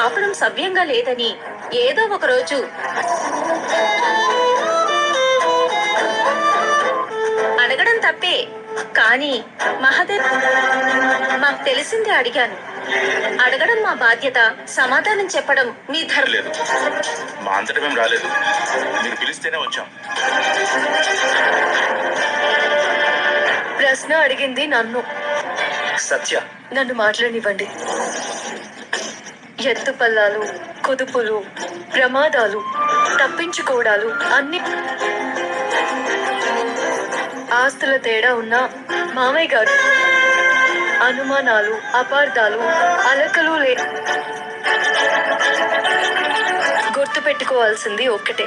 ఆపడం సవ్యంగా లేదని ఏదో ఒక రోజు అడగడం తప్పే. కానీ మహదేవ్, మాకు తెలిసిందే అడిగాను. అడగడం మా బాధ్యత, సమాధానం చెప్పడం మీ ధర్మం. లేదు, మా అంతటా మేము రాలేదు, మీరు పిలిస్తేనే వచ్చాం. ప్రశ్న అడిగింది నన్ను. సత్య, నన్ను మాట్లాడనివ్వండి. ఎత్తుపల్లాలు, కుదుపులు, ప్రమాదాలు, తప్పించుకోవడాలు అన్ని ఆస్తుల తేడా ఉన్న మామయ్య గారు అనుమానాలు, అపార్థాలు, అలకలు గుర్తు పెట్టుకోవాల్సింది ఒక్కటే,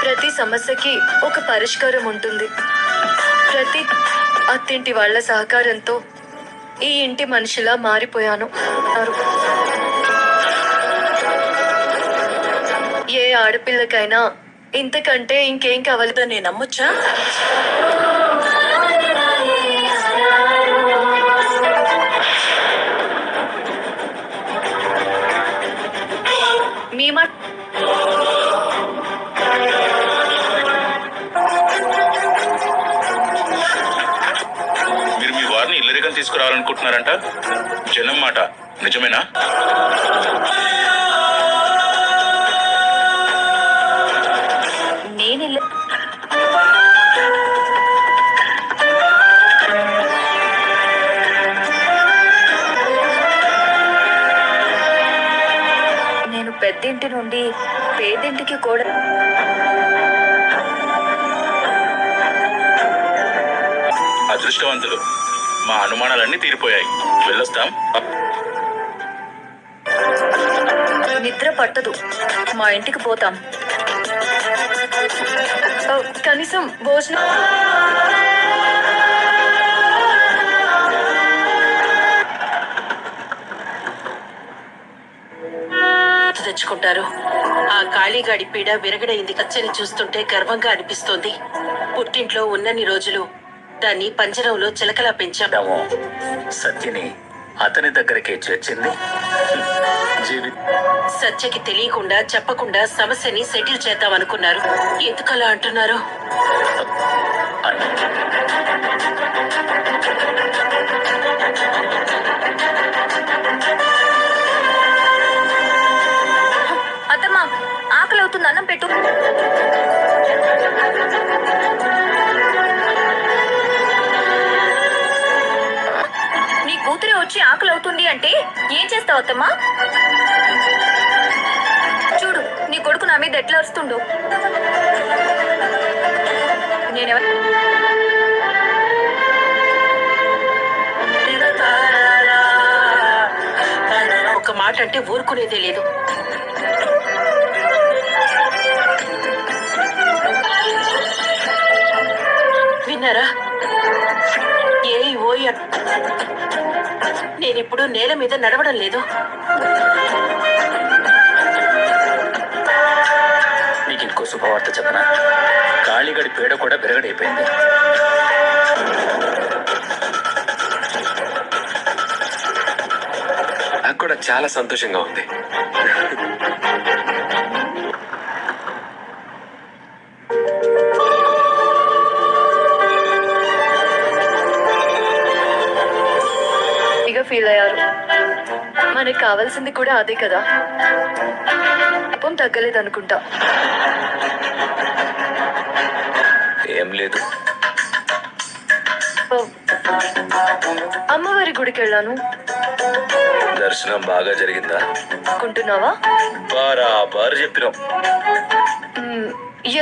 ప్రతి సమస్యకి ఒక పరిష్కారం ఉంటుంది. ప్రతి అత్తింటి వాళ్ల సహకారంతో ఈ ఇంటి మనిషిలా మారిపోయాను. ఏ ఆడపిల్లకైనా ఇంతకంటే ఇంకేం కావాలిదో నేను నమ్మొచ్చా? మీ మాట మీరు మీ వారిని ఇల్లరికం తీసుకురావాలనుకుంటున్నారంట. జనం మాట నిజమేనా? నేను పెద్దింటి నుండి పేదింటికి కూడా అదృష్టవంతులు, మా అనుమానాలన్నీ తీరిపోయాయి. వెళ్ళొస్తాం. నిద్ర పట్టదు, మా ఇంటికి పోతాం. కనీసం భోజనం తెచ్చుకుంటారు. ఆ కాళీగాడి పీడ విరగడైంది. కచ్చని చూస్తుంటే గర్వంగా అనిపిస్తోంది. పుట్టింట్లో ఉన్నన్ని రోజులు దాన్ని పంజరంలో చిలకలా పెంచాము. సత్యని అతని దగ్గరికి చేర్చింది. సత్యకి తెలియకుండా చెప్పకుండా సమస్యని సెటిల్ చేద్దామనుకున్నారు. ఎందుకలా అంటున్నారు? అత్తమ్మా, ఆకలి అవుతుంది, అన్నం పెట్టు. నీ కూతురే వచ్చి ఆకలి అవుతుంది అంటే ఏం చేస్తావు అత్తమ్మా? చూడు, నీ కొడుకు నా మీద ఎట్లా వస్తుండో. నేనెవరు? ఒక మాట అంటే ఊరుకునేదే లేదు. విన్నారా? ఓయ్, నేనిప్పుడు నేల మీద నడవడం లేదు. నీకు ఇంకో శుభవార్త చెప్పనా? కాళీగడి పీడ కూడా విరగడైపోయింది. నాకు కూడా చాలా సంతోషంగా ఉంది. ఫీల్ అయ్యారు. మనకు కావాల్సింది కూడా అదే కదా. పాపం తగ్గలేదనుకుంటా. ఏం లేదు, అమ్మవారి గుడికి వెళ్ళాను. దర్శనం బాగా జరిగిందా అనుకుంటున్నావా? బరాబర్ చెప్పినాం.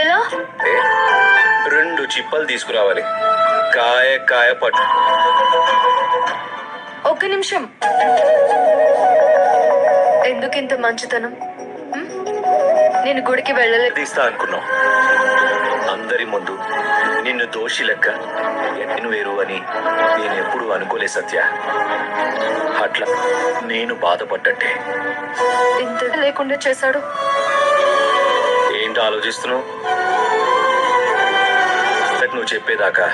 ఎలా? 2 చిప్పలు తీసుకురావాలి, కాయ కాయ పట్టు. ఒక్క నిమిషం, ఎందుకింత మంచితనం? నేను గుడికి వెళ్ళలేదు తీస్తా అనుకున్నావు. అందరి ముందు నిన్ను దోషి లెక్క నేను వేరు అని నేను ఎప్పుడు అనుకోలే సత్య. అట్లా నేను బాధపడ్డంటే ఇంత లేకుండా చేశాడు. ఏంటో ఆలోచిస్తున్నావు? నువ్వు చెప్పేదాకా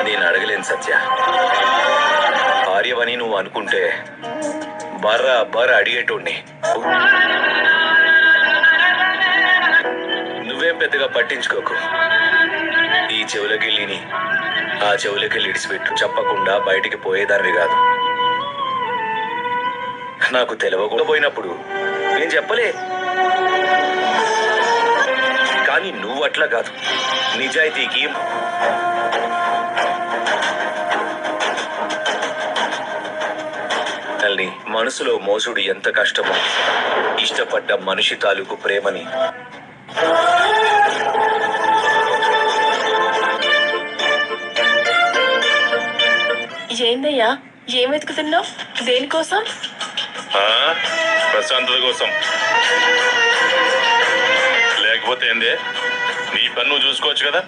నేను అడగలేను సత్య. భార్యవని నువ్వు అనుకుంటే బర్ర అడిగేటోడిని. నువ్వేం పెద్దగా పట్టించుకోకు. ఈ చెవులకెళ్ళిని ఆ చెవులకెళ్ళి ఇడిచిపెట్టు. చెప్పకుండా బయటికి పోయేదాన్ని కాదు. నాకు తెలవకుండా పోయినప్పుడు నేను చెప్పలే. కానీ నువ్వు అట్లా కాదు. నిజాయితీకి తల్లి మనసులో మోసుడు ఎంత కష్టమో, ఇష్టపడ్డ మనిషి తాలూకు ప్రేమని ఏందయ్యా ఏం వెతుకుతున్నావు? దేనికోసం? ప్రశాంతత కోసం. లేకపోతే ఏందే, నీ పన్ను చూసుకోవచ్చు కదా.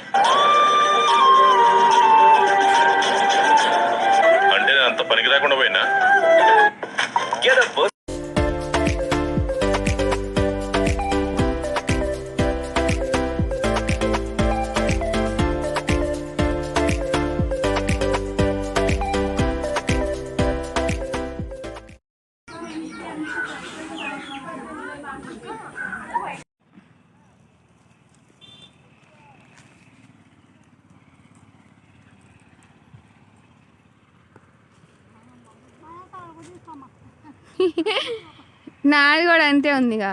అంటే నేను అంత పనికి రాకుండా పోయినా. నాది కూడా అంతే ఉందిగా.